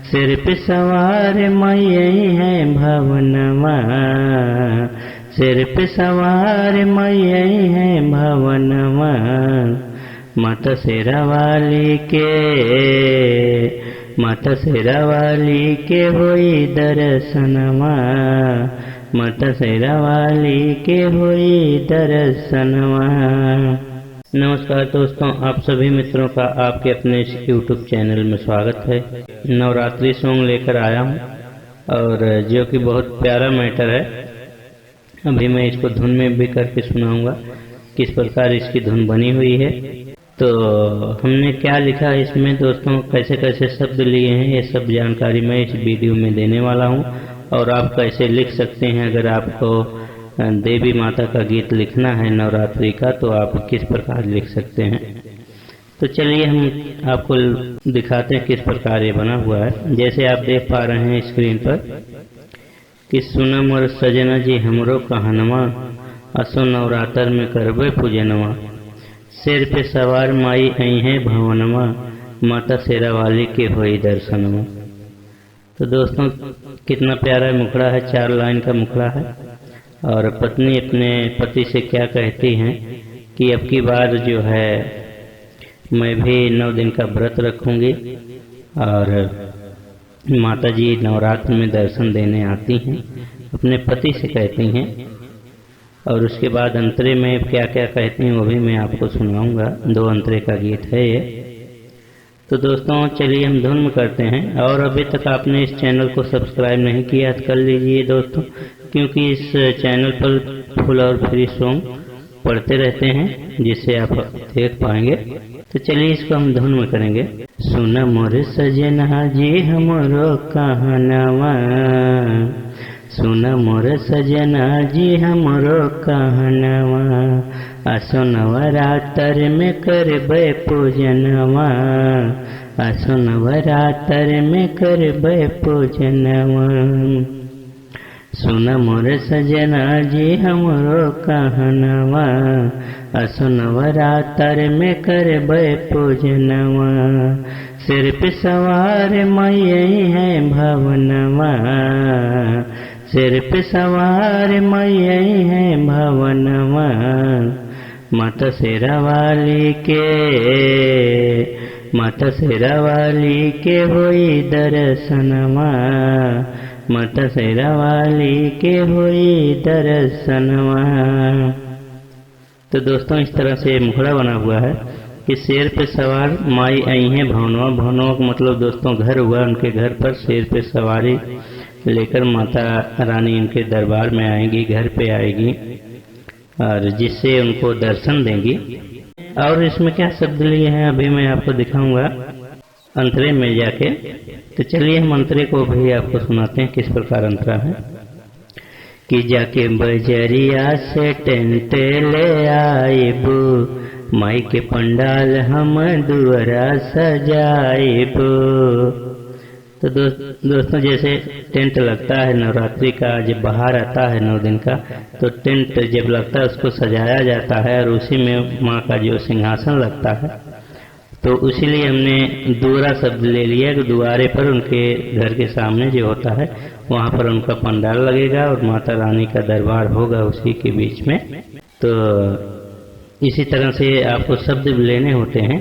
सिर पे सवार माई आई है भवनमा, सिर पे सवार माई आई है भवनमा। माता शेरा वाली के, माता शेरा वाली के होई दर्शनमा, माता शेरा वाली के होई दर्शनमा। नमस्कार दोस्तों, आप सभी मित्रों का आपके अपने इस YouTube चैनल में स्वागत है। नवरात्रि सॉन्ग लेकर आया हूँ और जो कि बहुत प्यारा मैटर है। अभी मैं इसको धुन में भी करके सुनाऊंगा किस प्रकार इसकी धुन बनी हुई है। तो हमने क्या लिखा है इसमें दोस्तों, कैसे कैसे शब्द लिए हैं, ये सब जानकारी मैं इस वीडियो में देने वाला हूँ। और आप कैसे लिख सकते हैं, अगर आपको देवी माता का गीत लिखना है नवरात्रि का, तो आप किस प्रकार लिख सकते हैं। तो चलिए हम आपको दिखाते हैं किस प्रकार ये बना हुआ है। जैसे आप देख पा रहे हैं स्क्रीन पर कि सुना मोर सजना जी हमरो कहनवा, असो नवरात्र में करबे पूजनवा। सिर पे सवार माई आई है भवनमा, माता शेरा वाली के होई दर्शनवा। तो दोस्तों कितना प्यारा मुखड़ा है, 4 लाइन का मुखड़ा है। और पत्नी अपने पति से क्या कहती हैं कि अब की बार जो है मैं भी 9 दिन का व्रत रखूंगी और माता जी नवरात्र में दर्शन देने आती हैं, अपने पति से कहती हैं। और उसके बाद अंतरे में क्या क्या कहती हैं वो भी मैं आपको सुनाऊंगा। 2 अंतरे का गीत है ये। तो दोस्तों चलिए हम धुन में करते हैं। और अभी तक आपने इस चैनल को सब्सक्राइब नहीं किया तो कर लीजिए दोस्तों, क्योंकि इस चैनल पर फुल और फ्री सॉन्ग पढ़ते रहते हैं जिससे आप देख पाएंगे। तो चलिए इसको हम धुन में करेंगे। सुन मोर सजना जी हमरो कहनवा, सुन मोर सजना जी हमरो कहनवा। असो नवरात्र में करबे पूजनवा, असो नवरात्र में करबे पूजनवा। सुन मोर सजना जी हमरो कहनवा, असो नवरात्र में करबे पूजनवा। सिर पे सवार माई आई है भवनमा, सिर पे सवार माई आई है भवनमा। माता शेरा वाली के, माता शेरा वाली के होई दर्शनमा, माता शेरा वाली के होई दर्शनमा। तो दोस्तों इस तरह से मुखड़ा बना हुआ है कि शेर पे सवार माई आई है भवनवा। भवनवा का मतलब दोस्तों घर हुआ, उनके घर पर शेर पे सवारी लेकर माता रानी उनके दरबार में आएगी, घर पे आएगी और जिससे उनको दर्शन देंगी। और इसमें क्या शब्द लिए हैं अभी मैं आपको दिखाऊंगा अंतरे में जाके। तो चलिए हम अंतरे को भी आपको सुनाते हैं किस प्रकार अंतरा है। कि जाके बजरिया से टेंट ले आइबू, माई के पंडाल हम दुआरा सजाइबू। तो दोस्तों जैसे टेंट लगता है नवरात्रि का, जब बाहर आता है 9 दिन का, तो टेंट जब लगता है उसको सजाया जाता है और उसी में माँ का जो सिंहासन लगता है। तो इसीलिए हमने दूरा शब्द ले लिया कि दुआरे पर उनके घर के सामने जो होता है वहाँ पर उनका पंडाल लगेगा और माता रानी का दरबार होगा उसी के बीच में। तो इसी तरह से आपको शब्द लेने होते हैं।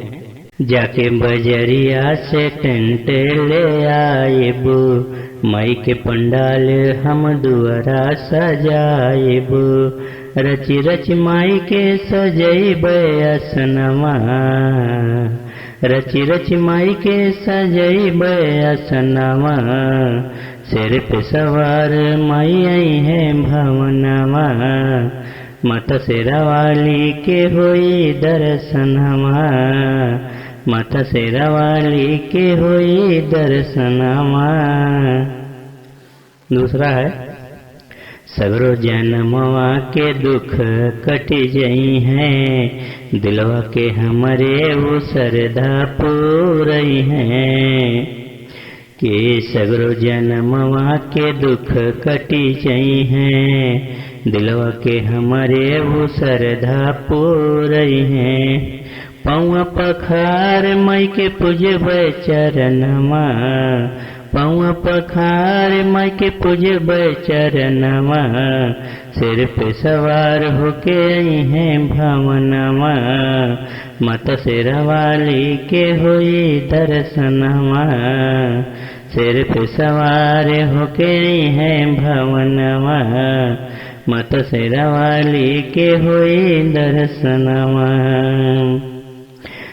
जाके बजरिया से टेंट ले आइबू, माई के पंडाल हम दुआरा सजाइबू। रची रच माई के सजैबे असनवा, रची रच माई के सजैबे असनवा। सिर पे सवार माई आई है भवनवा, माता शेरा वाली के होई दर्शनवा, माता शेरा वाली के होई दर्शनवा। दूसरा है सगरो जन्मवा के दुख कट जई हैं, दिलवा के हमारे वो श्रद्धा पूरई हैं। कि सगरो जन्मवा के दुख कटी जई हैं, दिलवा के हमारे वो श्रद्धा पूरई हैं। पौआ पखार मई के पूजब चरणमा, पौआ पखार माई के पूजे चरणवा, सिर पे सवार होके आई है भवनवा, माता शेरावाली के होई दर्शनवा, सिर पे सवार होके आई है भवनवा, माता शेरावाली के होई दर्शनवा।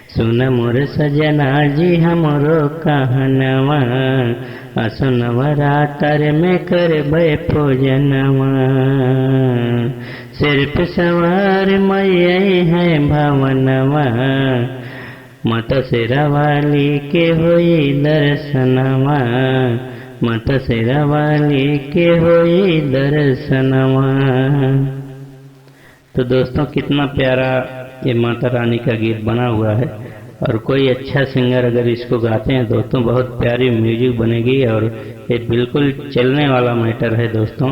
सुन मोर सजना जी हमरो कहनवा, असो नवरात्र में करबे पूजनवा, सिर पे सवार मैया है भवनवा, माता शेरावाली के होई दर्शनवा, माता शेरावाली के होई दर्शनवा। तो दोस्तों कितना प्यारा ये माता रानी का गीत बना हुआ है, और कोई अच्छा सिंगर अगर इसको गाते हैं दोस्तों बहुत प्यारी म्यूजिक बनेगी, और ये बिल्कुल चलने वाला मैटर है दोस्तों।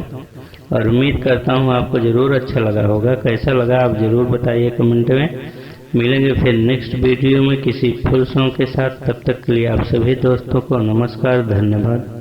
और उम्मीद करता हूँ आपको ज़रूर अच्छा लगा होगा। कैसा लगा आप ज़रूर बताइए कमेंट में। मिलेंगे फिर नेक्स्ट वीडियो में किसी फुल सॉन्ग के साथ। तब तक के लिए आप सभी दोस्तों को नमस्कार, धन्यवाद।